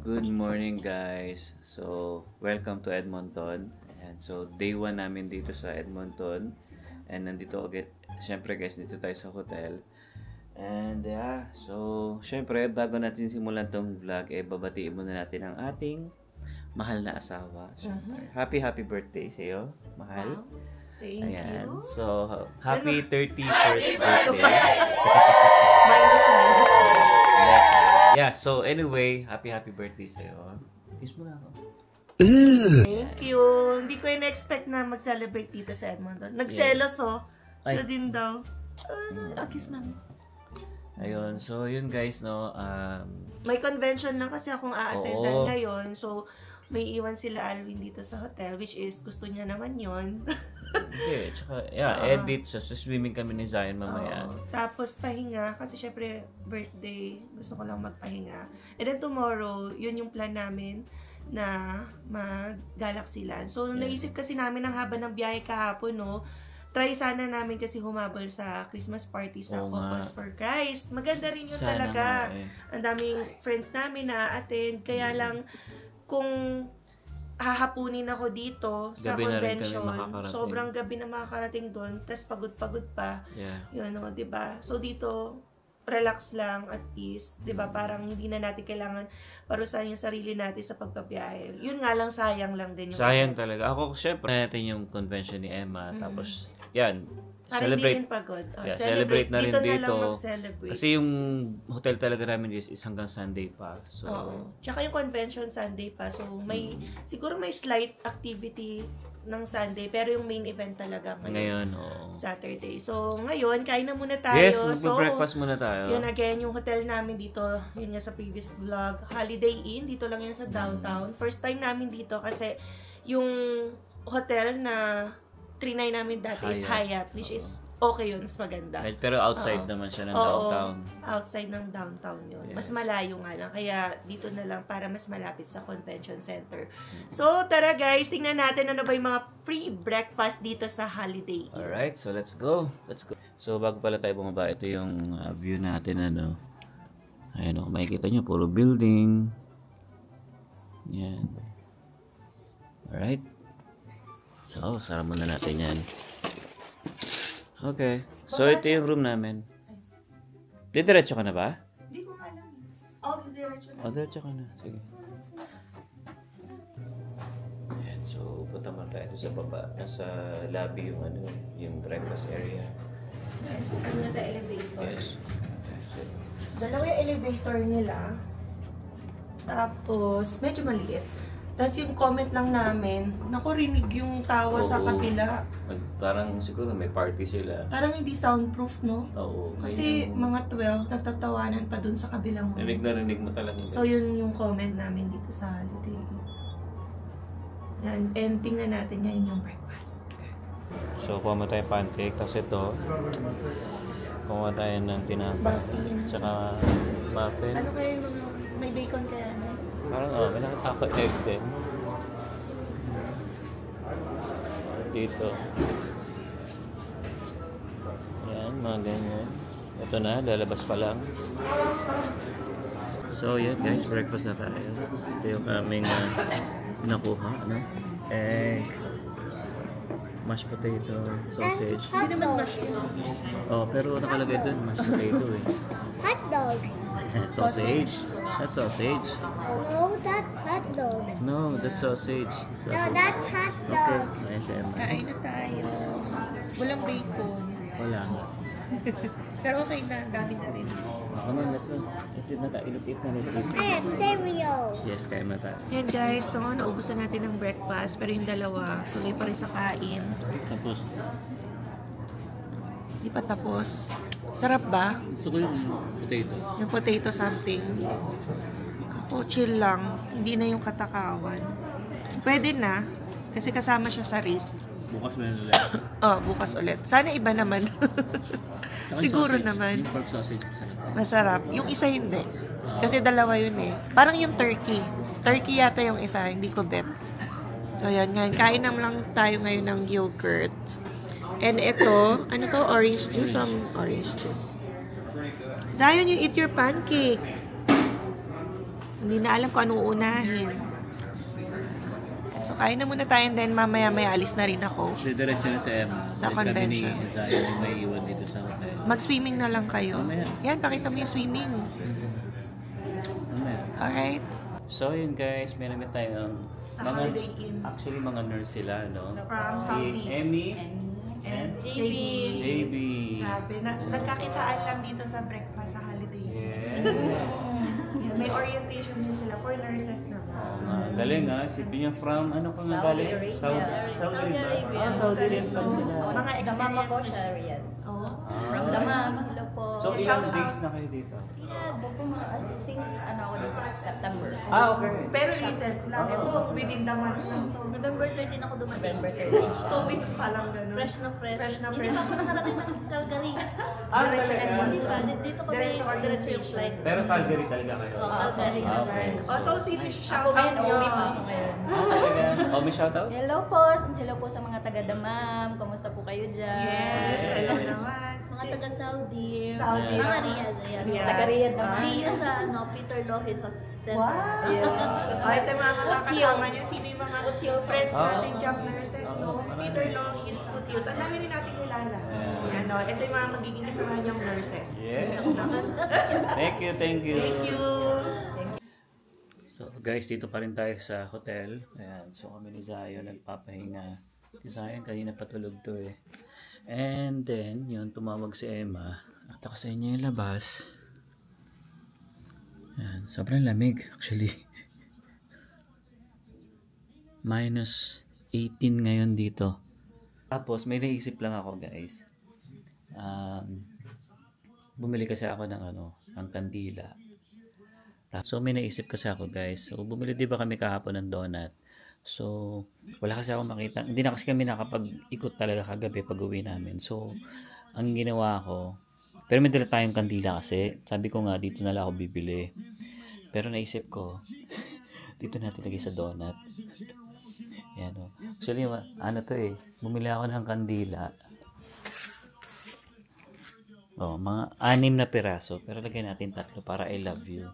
good morning guys. So, welcome to Edmonton. And so, day 1 namin dito sa Edmonton. And nandito agad, syempre guys, dito tayo sa hotel. And yeah, so, syempre, bago natin simulan tong vlog, babatiin muna natin ang ating mahal na asawa. Happy birthday sa iyo, mahal. Wow. Thank you. So, happy 31st birthday. Yeah, so anyway, happy birthday sa'yo. Kiss mo na ako. Thank you. Hindi ko in-expect na mag-celebrate dito sa Edmonton. Nagselos Sila din daw. Kiss mami. Ayun, so yun guys, no. May convention lang kasi akong a-attendan ngayon. So, may iwan sila Alvin dito sa hotel, which is gusto niya naman yun. Okay, tsaka, edit siya. So, swimming kami ni Zion mamaya. Tapos, pahinga. Kasi, syempre, birthday. Gusto ko lang magpahinga. And then, tomorrow, yun yung plan namin na mag-Galaxy Land. So, naisip kasi namin ang haba ng biyahe kahapon, no? Try sana namin kasi humabol sa Christmas party sa Focus for Christ. Maganda rin yun sana talaga. Ang daming friends namin na attend. Kaya lang, kung hahapunin ako dito sa gabi convention, sobrang gabi na makakarating doon, tapos pagod-pagod pa. Yun, no, diba? So, dito, relax lang at peace, diba? Parang hindi na natin kailangan parusahan yung sarili natin sa pagpabiyahe. Yun nga lang, sayang lang din yung sayang talaga. Ako, syempre, natin yung convention ni Emma, tapos, yan, celebrate. Pagod. Celebrate na rin dito. Mag-celebrate. Kasi yung hotel talaga namin is hanggang Sunday pa. So, tsaka yung convention Sunday pa. So, siguro may slight activity ng Sunday, pero yung main event talaga ngayon Saturday. So, ngayon, kain na muna tayo. Yes, magbe-breakfast muna tayo. Yun again, yung hotel namin dito, yun nga sa previous vlog, Holiday Inn, dito lang yan sa downtown. First time namin dito kasi yung hotel na trinay namin dati is Hyatt, which is okay yun, mas maganda. Pero outside naman siya ng downtown. Outside ng downtown yun. Yes. Mas malayo nga lang. Kaya dito na lang para mas malapit sa convention center. So, tara guys, tingnan natin ano ba yung mga free breakfast dito sa Holiday Inn. Alright, so let's go. So, bago pala tayo bumaba, ito yung view natin. Ayan makikita nyo, puro building. Yan. Alright. So, sara muna natin yan. Okay. So, ito yung room namin. Diretso ka na ba? Hindi ko alam. Diretso na. Diretso ka na. Sige. Ayan. So, punta mo tayo sa baba. Nasa lobby yung breakfast area. Yes. Ano na tayo elevator? Yes. Dalawa yung elevator nila. Tapos, medyo maliit. Tapos yung comment lang namin, naku, rinig yung tawa sa kabila. Parang siguro may party sila. Parang hindi soundproof, no? Oo. Kasi mga 12, nagtatawanan pa dun sa kabilang room. Rinig mo talaga. So yun yung comment namin dito sa Holiday. Yan, and tingnan natin yan yung breakfast. Okay. So kuha mo tayo pancake, kasi ito, kuha tayo ng tinapay. Tsaka muffin. Ano kayo yung mga, may bacon kaya na? Parang may nakatako egg din. Dito. Yan, mga ganyan. Ito na, lalabas pa lang. So, yan guys, breakfast na tayo. Ito yung aming nakuha, egg, mashed potato, sausage. Hindi naman mashed yun. Pero nakalagay dun, mashed potato Hot dog. Sausage. That's sausage. No, that's hot dog. No, that's sausage. No, that's hot dog. Okay. Nice, Emma. Kain na tayo. Walang bacon. Wala. Pero okay na, dami na rin. Come on, let's go. Let's eat na tayo. Let's eat. I have cereal. Yes, kain na tayo. Yan guys, naubusan natin ng breakfast. Pero yung dalawa, suloy pa rin sa kain. Tapos, Di pa tapos. Sarap ba? gusto ko yung potato. Yung potato something. Ako, chill lang. Hindi na yung katakawan. Pwede na. Kasi kasama siya sa rate. Bukas mo ulit. Bukas ulit. Sana iba naman. Siguro naman. Yung pork sausage masarap. Masarap. Yung isa hindi. Kasi dalawa yun eh. Parang yung turkey. Turkey yata yung isa. Hindi ko bet. So yan. Kain naman lang tayo ngayon ng yogurt. And ito, ano to? Orange juice? Orange juice. Zion, you eat your pancake. Hindi na alam kung anong uunahin. So, kain na muna tayo and then mamaya-maya alis na rin ako. Diretso na sa Emma. Sa convention. Kami ni Zion yung may iwan dito sa hotel. Mag-swimming na lang kayo. Mamaya. Yan, pakita mo yung swimming. Mamaya. Alright. So yun guys, may namin tayong Sa Holiday Inn. actually mga nurse sila, no? From Saudi. Si Emmy And JB. JB. Grabe, nagkakitaan lang dito sa breakfast sa Holiday Inn. Yeah. Yan, may orientation din sila for nurses naman. Galing ha, si Pinya from ano pa nga galing? Saudi Arabia. Saudi rin pala sila. Mga Damam ako experience. siya, Riyadh. Oo. From Damam, hello po. So ilang days na kayo dito? Yeah, buko mga since ano ako dito, September. Okay. Pero recent lang ito, within the month lang. So, November 13 ako dumating. November 13 siya. 2 weeks pa lang ganun. Fresh na fresh. Fresh na Hindi fresh. pa ako nakarating ng Calgary. Diretso talaga? Edmonton. Di ba? Dito kami, Diretso diretso yung orientation. flight. Pero Calgary talaga kayo? So, Calgary. Okay. Oh, so sino shout Ako ngayon, out uuwi nyo? pa ako ngayon. Talaga? Oh, may shoutout? Hello po sa mga taga-Damam. Kamusta po kayo dyan? Yes, hello naman. Mga taga-Saudi. Saudi. Mga Riyadh. Ayan. Riyadh. Taga-Riyadh naman. Ah. See you sa Peter Lohin Hospital Center. Wow! Yeah. Oh, ito yung mga Foothills. kasama niyo. Sino yung mga Foothills. friends Oh. natin, job nurses, no? Oh, Peter Lohin, Foothills. Ang dami rin natin kilala. Ano, ito yung mga magiging kasama niyong nurses. Yeah. Thank you, thank you. Thank you! So guys, dito pa rin tayo sa hotel. Ayan, so kami ni Zion nagpapahinga. Si Zion kanina patulog to eh. And then, yun, tumawag si Emma. At ako sa inyo yung labas. Ayan, sobrang lamig actually. Minus 18 ngayon dito. Tapos may naisip lang ako guys. Bumili kasi ako ng ng kandila. So may naisip kasi ako guys. So bumili di ba kami kahapon ng donut. So wala kasi ako makita. Hindi na kasi kami nakapag-ikot talaga kagabi pag uwi namin. So ang ginawa ko, pero may dala tayong kandila kasi. Sabi ko nga dito na lang ako bibili. Pero naisip ko, dito natin lagay sa donut. Yan o. Actually, to eh. Bumili ako ng kandila. Oh, mga 6 na piraso. Pero lagyan natin 3 para I love you.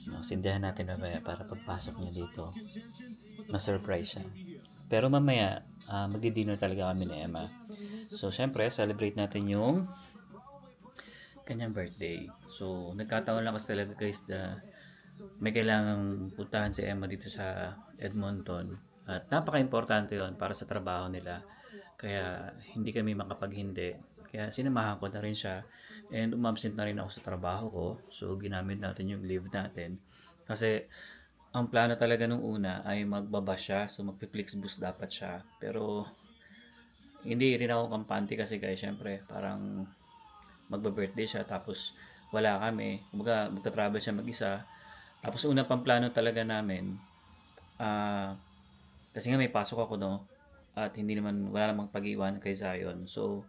No, sindihan natin mamaya para pagpasok niya dito, ma-surprise siya. Pero mamaya, magdi-dinner talaga kami ni Emma. So, syempre, celebrate natin yung kanyang birthday. So, nagkataon lang kasi talaga guys na may kailangang puntahan si Emma dito sa Edmonton. At napaka-importante yon para sa trabaho nila. Kaya hindi kami makapaghindi. Kaya sinamahan ko na rin siya. And umabsent na rin ako sa trabaho ko. So ginamit natin yung leave natin. Kasi ang plano talaga nung una ay magbaba siya. So magpi-Flixbus dapat siya. Pero hindi rin ako kampante kasi guys. Syempre parang magba-birthday siya. Tapos wala kami. Kumbaga magta-travel siya mag-isa. Tapos una pang plano talaga namin. Kasi nga may pasok ako no. At wala namang pag-iwan kay Zion. So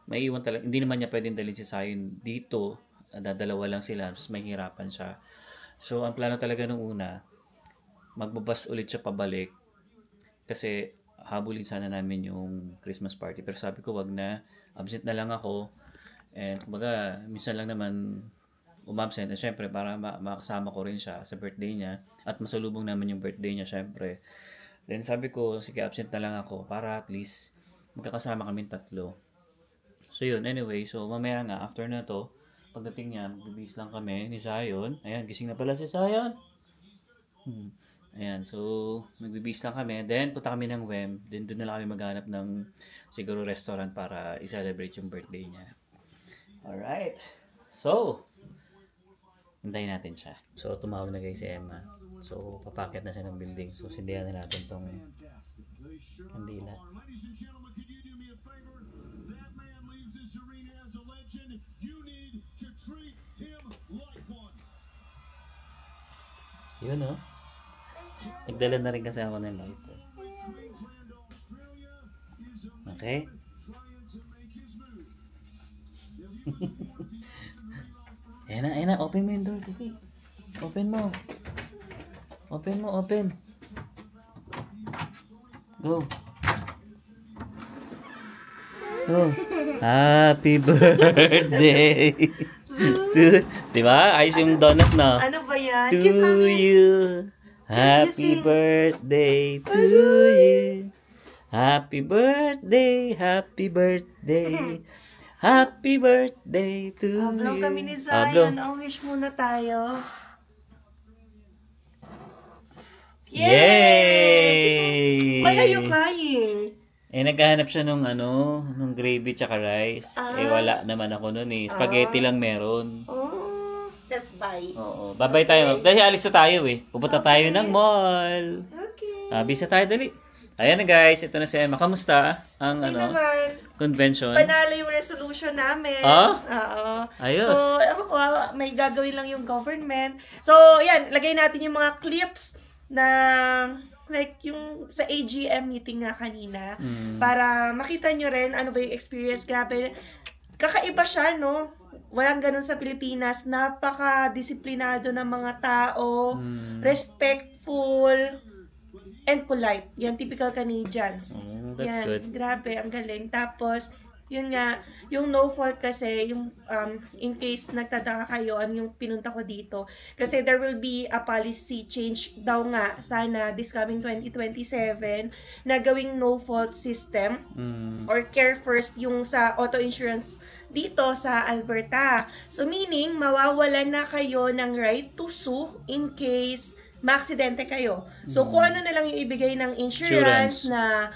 may iwan talaga. Hindi naman niya pwedeng dalhin si Zion dito. Dadalawa lang sila. Tapos may hirapan siya. So ang plano talaga nung una, magbabas ulit siya pabalik. Kasi habulin sana namin yung Christmas party. Pero sabi ko wag na. Absent na lang ako. And kumbaga minsan lang naman umabsent. And syempre para makasama ko rin siya sa birthday niya. At masalubong naman yung birthday niya syempre. Then sabi ko, sige absent na lang ako para at least magkakasama kami 3. So yun, anyway, so mamaya nga, after na to, pagdating niya, magbibis lang kami ni Zion. Ayan, gising na pala si Zion. Ayan, so magbibis lang kami. Then punta kami ng WEM. Then doon na lang kami maghanap ng siguro restaurant para i-celebrate yung birthday niya. Alright. So, hintayin natin siya. So, tumawag na guys si Emma. So, papakit na siya ng building. So, sindihan na natin tong kandila. Yun o. Nagdala na rin kasi ako ng lighter. Okay? Ayan na. Open mo yung door, Kiki. Open mo. Open. Go. Happy birthday. Diba? Ayos yung donut, no? Ano ba yan? To Kiss mami. you. Happy sing? birthday to you. Happy birthday, happy birthday. Happy birthday to Blow you. kami ni Blow. Zion. Oh, wish muna tayo. Yay! Why are you crying? Naghahanap siya nung nung gravy tsaka rice. Wala naman ako nun eh. Spaghetti lang meron. Oh, that's bye. Oo. Bye-bye tayo. Dahil alis na tayo eh. Pupunta tayo ng mall. Okay. Bisa tayo dali. Ayan na guys. Ito na si Emma. Kamusta ang Ay naman. convention? Panalo yung resolution namin. Ah? Oo. Ayos. So, may gagawin lang yung government. So, yan. Lagay natin yung mga clips na like yung sa AGM meeting nga kanina para makita nyo rin ano ba yung experience. Grabe. Kakaiba siya, no? Walang ganun sa Pilipinas. Napaka-disiplinado ng mga tao. Respectful. And polite. Yan, typical Canadians. That's yan, good. Grabe, ang galing. Tapos, yun nga, yung no fault kasi, yung in case nagtataka kayo, ano yung pinunta ko dito. Kasi there will be a policy change daw nga, sana this coming 2027, na gawing no fault system or care first yung sa auto insurance dito sa Alberta. So meaning, mawawalan na kayo ng right to sue in case maaksidente kayo. So, kung ano na lang yung ibigay ng insurance na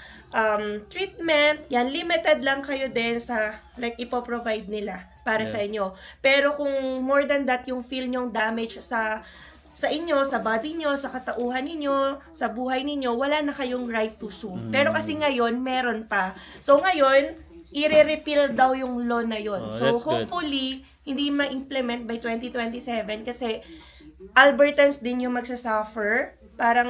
treatment, yan, limited lang kayo din sa, like, ipoprovide nila para sa inyo. Pero kung more than that, yung feel nyong damage sa inyo, sa body nyo, sa katauhan ninyo, sa buhay ninyo, wala na kayong right to sue. Pero kasi ngayon, meron pa. So, ngayon, i-repeal daw yung law na yun. So, hopefully, hindi ma-implement by 2027 kasi Albertans din yung magsasuffer. Parang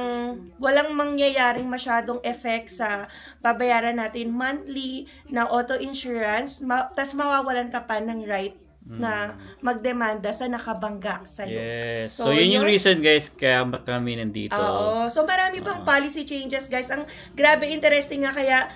walang mangyayaring masyadong effect sa babayaran natin monthly na auto insurance, tas mawawalan ka pa ng right na magdemanda sa nakabangga sa'yo. Yes. So yun yung reason guys kaya kami nandito. Oo. So marami pang policy changes guys. Ang grabe interesting nga kaya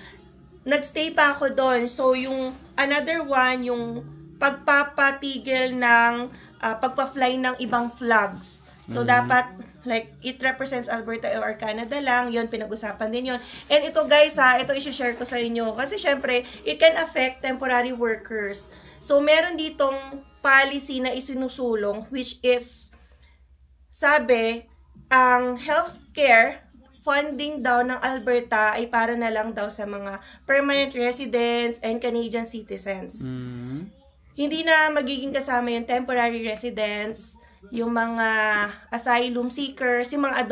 nagstay pa ako doon. So yung another one, yung pagpapatigil ng pagpa-fly ng ibang flags. So, dapat, like, it represents Alberta or Canada lang. Yun, pinag-usapan din yun. And ito, guys, ito isi-share ko sa inyo. Kasi, syempre, it can affect temporary workers. So, meron ditong policy na isinusulong, which is, sabi, ang healthcare funding daw ng Alberta ay para na lang daw sa mga permanent residents and Canadian citizens. Hindi na magiging kasama yung temporary residents, yung mga asylum seekers, yung mga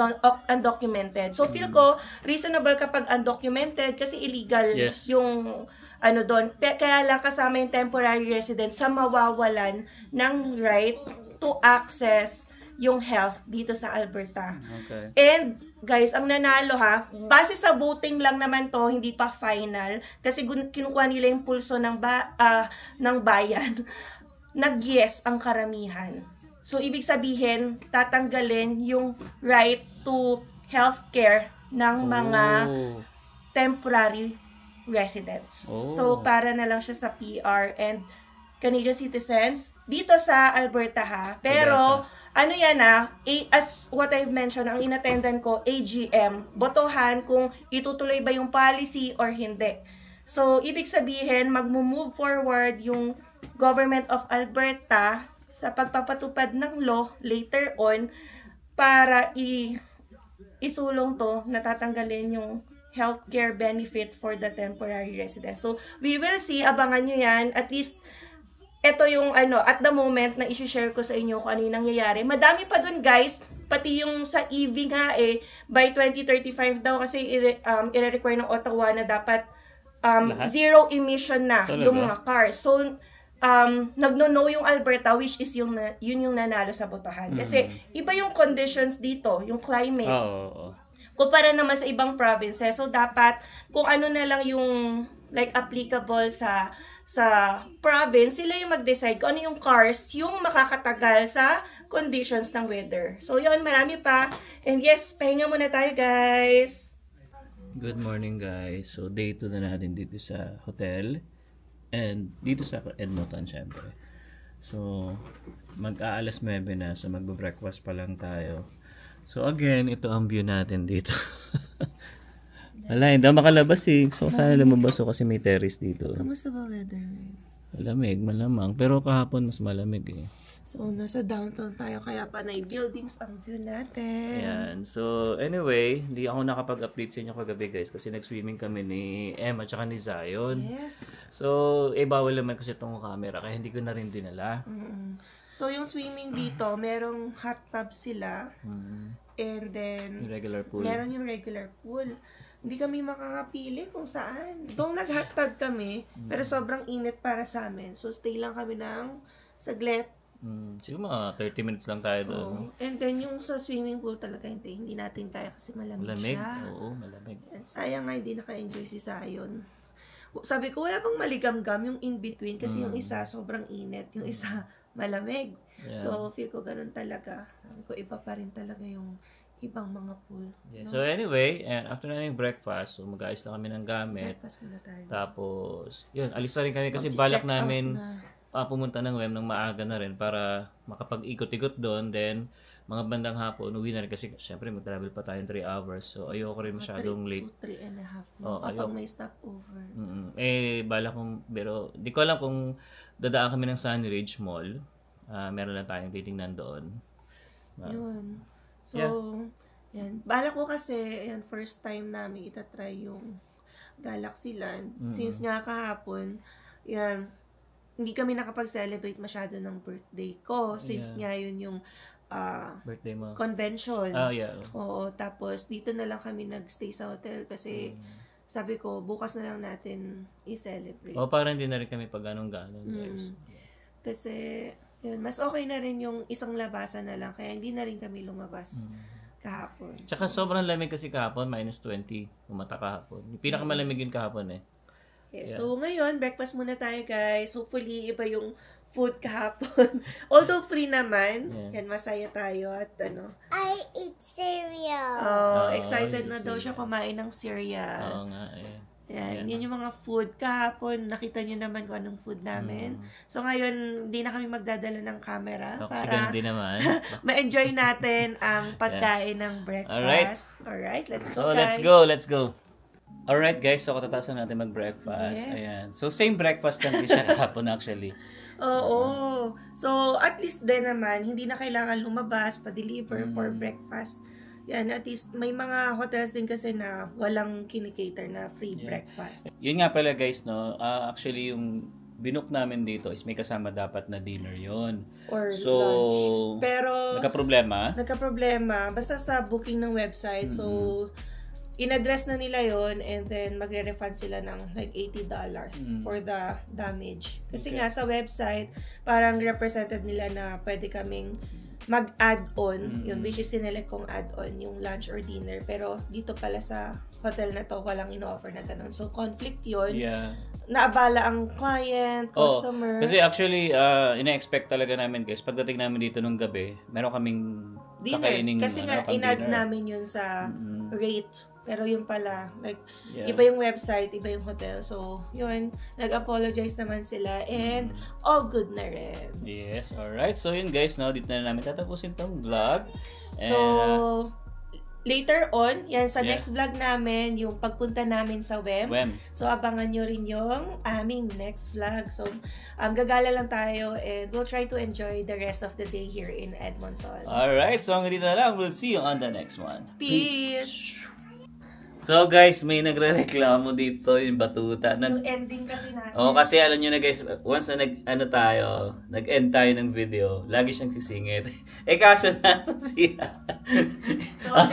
undocumented. So, feel ko, reasonable kapag undocumented kasi illegal yung ano doon. Kaya lang kasama yung temporary residents sa mawawalan ng right to access yung health dito sa Alberta. Okay. And, guys, ang nanalo base sa voting lang naman to, hindi pa final, kasi kinukuha nila yung pulso ng bayan, nag-yes ang karamihan. So, ibig sabihin, tatanggalin yung right to healthcare ng mga temporary residents. So, para na lang siya sa PR and Canadian citizens dito sa Alberta Pero, ano yan as what I've mentioned, ang inattendan ko, AGM, botohan kung itutuloy ba yung policy or hindi. So, ibig sabihin, mag-move forward yung Government of Alberta sa pagpapatupad ng law later on para isulong to, natatanggalin yung healthcare benefit for the temporary residents. So, we will see, abangan nyo yan, at least ito yung at the moment na i-share ko sa inyo kung ano yung nangyayari. Madami pa dun guys, pati yung sa EV nga by 2035 daw kasi i-require ng Ottawa na dapat zero emission na yung mga cars. So, nagno-no yung Alberta, which is yun yung nanalo sa botohan. Kasi iba yung conditions dito, yung climate. Kumpara naman sa ibang provinces. So, dapat kung ano na lang yung like applicable sa province, sila yung mag-decide kung ano yung cars yung makakatagal sa conditions ng weather. So, yun, marami pa. And yes, pahinga muna tayo, guys. Good morning, guys. So, day 2 na natin dito sa hotel. And dito sa Edmonton, syempre. So, mag-aalas 9 na. So, magbe-breakfast pa lang tayo. So, again, ito ang view natin dito. Wala, hindi ako makalabas eh. So, sana lumabas ako kasi may terrace dito. Kamusta ba weather? Malamig, malamang. Pero kahapon mas malamig eh. So, nasa downtown tayo, kaya panay buildings ang view natin. Ayan. So, anyway, hindi ako nakapag-update sa inyo kagabi guys kasi nag-swimming kami ni Emma at ni Zion. Yes. So, bawal naman kasi itong camera kaya hindi ko na rin dinala. So, yung swimming dito, merong hot tub sila. And then, Yung regular pool. meron yung regular pool. Hindi kami makakapili kung saan. Doon nag-hot tub kami, pero sobrang init para sa amin. So, stay lang kami ng saglit. Siguro mga 30 minutes lang tayo doon. And then, yung sa swimming pool talaga, hindi natin kaya kasi malamig Malamig? siya. Oo, malamig. And sayang nga, hindi naka-enjoy si Zion. Sabi ko, wala bang maligamgam yung in-between kasi yung isa sobrang init, yung isa malamig. Yeah. So, feel ko ganun talaga. Sabi ko, iba pa rin talaga yung ibang mga pool. Yeah. So anyway, and after namin breakfast, so mag-ayos lang kami ng gamit. Breakfast muna tayo. Tapos, yun, alis na rin kami kasi Mag-check balak out namin na. pumunta ng WEM ng maaga na rin para makapag-ikot-ikot doon. Then, mga bandang hapon, uwi na rin kasi syempre mag-travel pa tayo 3 hours. So, ayoko rin masyadong late. 3.5. Oh, Kapag ayoko. may stopover. Balak kong, pero di ko alam kung dadaan kami ng Sunridge Mall. Meron lang tayong titingnan doon. Yun. So, Yeah. yan. Balak ko kasi, yan, first time namin itatry yung Galaxy Land. Since nga kahapon, yan, hindi kami nakapag-celebrate masyado ng birthday ko. Since nga yun yung Birthday mo. convention. Yeah. Oo, tapos dito na lang kami nagstay sa hotel kasi sabi ko, bukas na lang natin i-celebrate. Parang hindi na rin kami pag ganong-ganon, guys. Kasi, yun, mas okay na rin yung isang labasan na lang, kaya hindi na rin kami lumabas kahapon. Tsaka sobrang lamig kasi kahapon, -20 umata kahapon. Yung pinakamalamig yun kahapon eh. Yeah. So, ngayon, breakfast muna tayo, guys. Hopefully, iba yung food kahapon. Although free naman, yan, masaya tayo at ano. I eat cereal. Excited na daw siya kumain ng cereal. Oo nga, eh. Yan, yun yung mga food. Kahapon, nakita nyo naman kung anong food namin. So, ngayon, hindi na kami magdadala ng camera para Hindi naman. ma-enjoy natin ang pagkain ng breakfast. Alright, let's go, So, guys. let's go. Alright, guys. So, katatasan natin mag-breakfast. Yes. Ayan. So, same breakfast lang din siya kahapon actually. Oo. So, at least din naman, hindi na kailangan lumabas, pa-deliver for breakfast. Yan, at least may mga hotels din kasi na walang kinikater na free breakfast. Yun nga pala guys, no? Actually, yung binook namin dito is may kasama dapat na dinner yon. Or So, lunch. Pero, nagka-problema. basta sa booking ng website. So, in-address na nila yon and then magre-refund sila ng like $80 for the damage. Kasi nga sa website, parang represented nila na pwede kaming mag-add-on, yun, which is sinelect kong add-on, yung lunch or dinner. Pero dito pala sa hotel na to, walang in-offer na ganun. So, conflict yun. Yeah. Naabala ang client, customer. Kasi actually, ina-expect talaga namin guys, pagdating namin dito nung gabi, meron kaming dinner. kakaining Kasi nga, pang in-add dinner. namin yun sa rate. Pero yun pala, like, Yeah. iba yung website, iba yung hotel. So, yun, nag-apologize naman sila and all good na rin. Yes, alright. So yun guys, no, dito na namin tatapusin tong vlog. And, So, later on, yan, sa Yeah. next vlog namin, yung pagpunta namin sa WEM. So, abangan nyo rin yung aming next vlog. So, gagala lang tayo and we'll try to enjoy the rest of the day here in Edmonton. alright, so hanggang dito na lang. We'll see you on the next one. Peace! So guys, may nagre-reklamo dito yung batuta. Yung ending kasi natin. Kasi alam nyo na guys, once na nag-end tayo ng video, lagi siyang sisingit. Kaso na, siya.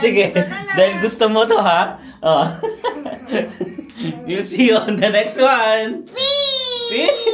Sige, ganito na lang. dahil gusto mo to ha? You'll see you on the next one. Peace!